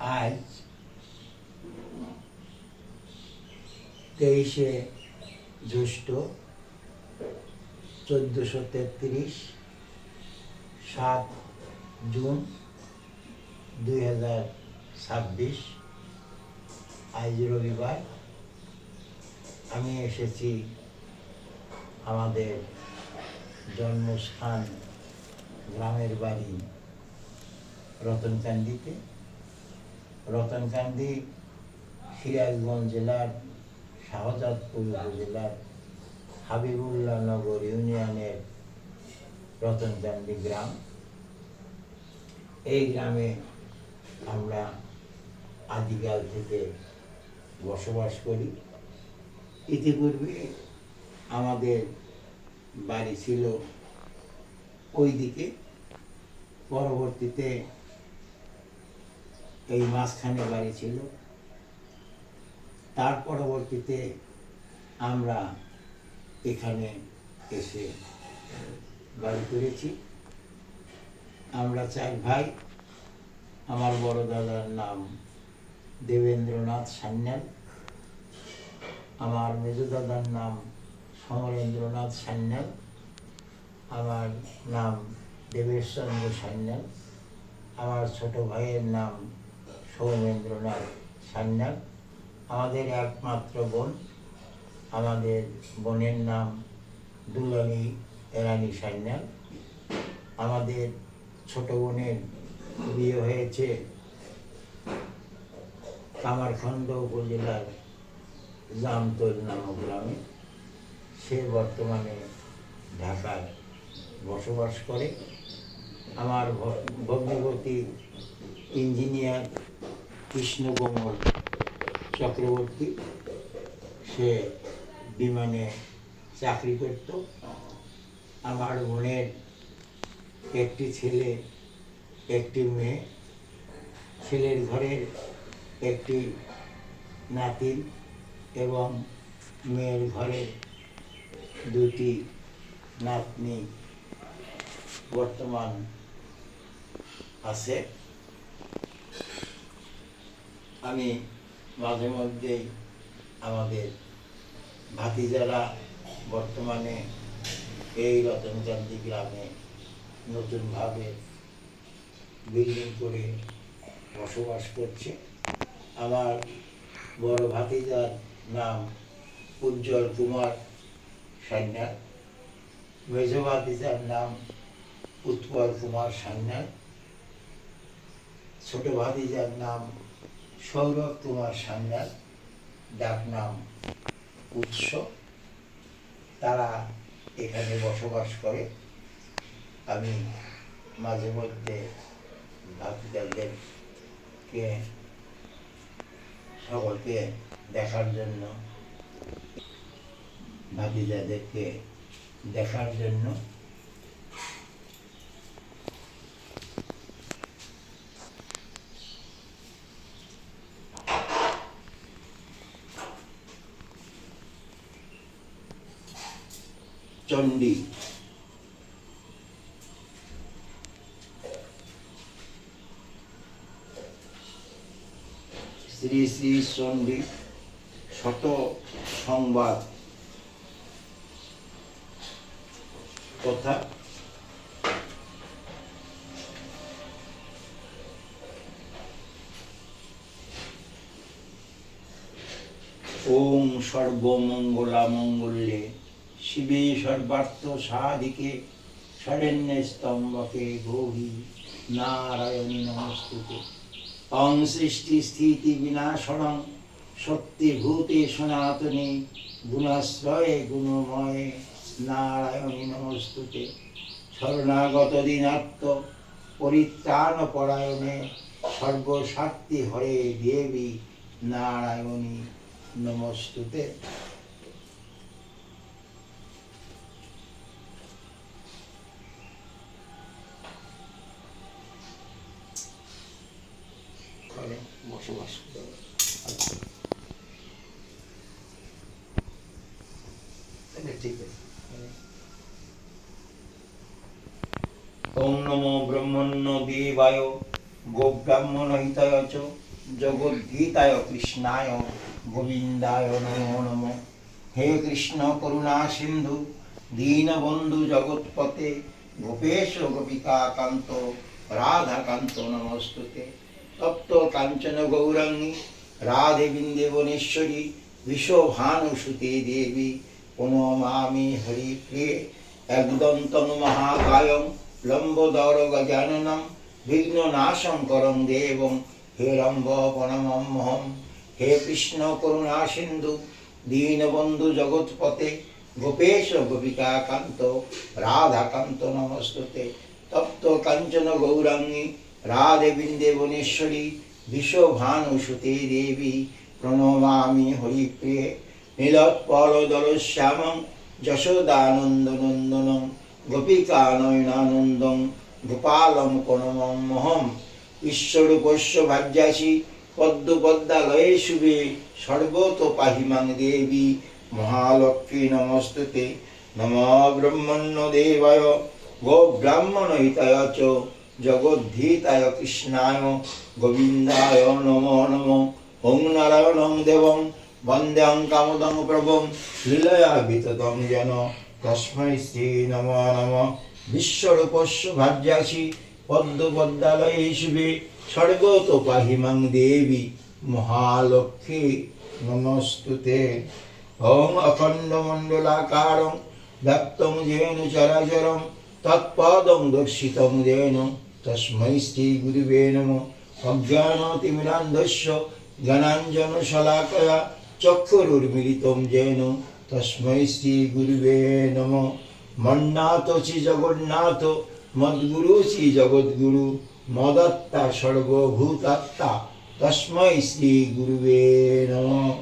আজ 23শে জ্যৈষ্ঠ 1433 7 জুন 2026। আজ রবিবার। আমি এসেছি আমাদের জন্মস্থান গ্রামের বাড়ি রতনকান্দিতে। রতনকান্দি সিরাজগঞ্জ জেলার শাহজাদপুর উপজেলার হাবিবুল্লাহ নগর ইউনিয়নের রতনকান্দি গ্রাম। এই গ্রামে আমরা আদিকাল থেকে বসবাস করি। ইতিপূর্বে আমাদের বাড়ি ছিল ওই দিকে, পরবর্তীতে এই মাঝখানে বাড়ি ছিল। তার পরবর্তীতে আমরা এখানে এসে বাড়ি করেছি। আমরা 4 ভাই। আমার বড় দাদার নাম দেবেন্দ্রনাথ সান্যাল, আমার মেজ দাদার নাম সমরেন্দ্রনাথ সান্যাল, আমার নাম দেবেশচন্দ্র সান্যাল, আমার ছোট ভাইয়ের নাম সৌমেন্দ্রনাথ সান্যাল। আমাদের একমাত্র বোন, আমাদের বোনের নাম দুলানী রানী সান্যাল। আমাদের ছোট বোনের বিয়ে হয়েছে কামারখন্দ উপজেলার জামতল নামক গ্রামে। সে বর্তমানে ঢাকায় বসবাস করে। আমার ভগ্নিপতি ইঞ্জিনিয়ার কৃষ্ণকমল চক্রবর্তী, সে বিমানে চাকরি করত। আমার বোনের একটি ছেলে একটি মেয়ে, ছেলের ঘরের একটি নাতিন এবং মেয়ের ঘরে 2টি নাতনি বর্তমান আছে। আমি মাঝে মধ্যেই আমাদের ভাতিজারা বর্তমানে এই রতনকান্দি গ্রামে নতুনভাবে বিল্ডিং করে বসবাস করছে। আমার বড় ভাতিজার নাম উজ্জ্বল কুমার সান্যাল, মেজ ভাতিজার নাম উৎপল কুমার সান্যাল, ছোট ভাতিজার নাম সৌরভ কুমার সান্যাল, ডাক নাম উৎস। তারা এখানে বসবাস করে। আমি মাঝে মধ্যে ভাতিজাদেরকে সকলকে দেখার জন্য চণ্ডী শ্রী শ্রী চণ্ডী শত সংবাদ কথা। ওম সর্বমঙ্গলা মঙ্গলে শিবে সর্বার্থ সাধিকে শরণ্যে স্তম্ভকে গৌরী নারায়ণী নমস্তুতে। অং সৃষ্টি স্থিতি বিনাশনং সত্যিভূতে সনাতনে গুণাশ্রয়ে গুণময়ে নারায়ণী নমস্তুতে। শরণাগত দীনার্ত পরিত্রাণ পরায়ণে সর্বশক্তি হরে দেবী নারায়ণী নমস্তুতে। বসবাস ঠিক আছে। ওম নমো ব্রহ্মণ্য দেবায় গো ব্রাহ্মণ হিতায় চ জগদ্গীতায় কৃষ্ণায় গোবিন্দায় নমো নমঃ। হে কৃষ্ণ করুণা সিন্ধু দীনবন্ধু জগৎপতে গোপেশ গোপিকা কান্ত রাধাকান্ত নমস্তুতে। তপ্ত কাঞ্চন গৌরাঙ্গী রাধে বৃন্দেবনেশ্বরী বিশ্বভানুসুতে দেবী প্রণমামি হরিপ্রিয়ে। একদন্তং মহাকায়ং লম্বোদর গজাননম বিঘ্ননাশং করং দেবং হেরম্ব প্রণমাম্যহম। হে কৃষ্ণ করুণা সিন্ধু দীনবন্ধু জগৎপতে গোপেশ গোপিকা কান্ত রাধাকান্ত নমস্তুতে। তপ্ত কাঞ্চন গৌরাঙ্গী রাধে বৃন্দেবনেশ্বরী বিশ্বভানুসুতে দেবী প্রণমামি হরিপ্রিয়ে। নীলোৎপলদলশ্যামং যশোদানন্দনন্দনং গোপিকানয়নানন্দং গোপালং প্রণমাম্যহম। ঈশ্বরূপস্য ভার্যাসি পদ্মপদ্মালয়ে শুভে সর্বতোপাহিমাং দেবী মহালক্ষ্মী নমস্তুতে। নমো ব্রহ্মণ্য দেবায় গো ব্রাহ্মণ হিতায় চ জগদ্ধিতায় কৃষ্ণায় গোবিন্দায় নমো নমঃ। ওং নারায়ণং দেবং বন্দেহং কামদং প্রভুং লীলয়া বিততং যেন তস্मै শ্রী নমো নমঃ। বিশ্বরূপস্য ভার্যাসি পদ্মপদ্মালয়ে শুভে সর্বতোপাহিমাং দেবী মহালক্ষ্মী নমস্তুতে। ওং অখণ্ডমণ্ডলাকারং ব্যক্তং যেন চরাচরং তৎপদং দর্শিতং যেন তস্मै শ্রী গুরুবে নমঃ। অজ্ঞানতিমিরান্ধস্য জ্ঞানাঞ্জনশলাকয়া চক্ষুরুন্মিলিतं যেন তস্मै শ্রী গুরুবে নমঃ। মন্নাথ শ্রী জগন্নাথ মদ্গুরু শ্রী জগদ্গুরু মদত্তা সর্বভূতাত্মা তস্मै শ্রী গুরুবে নমঃ।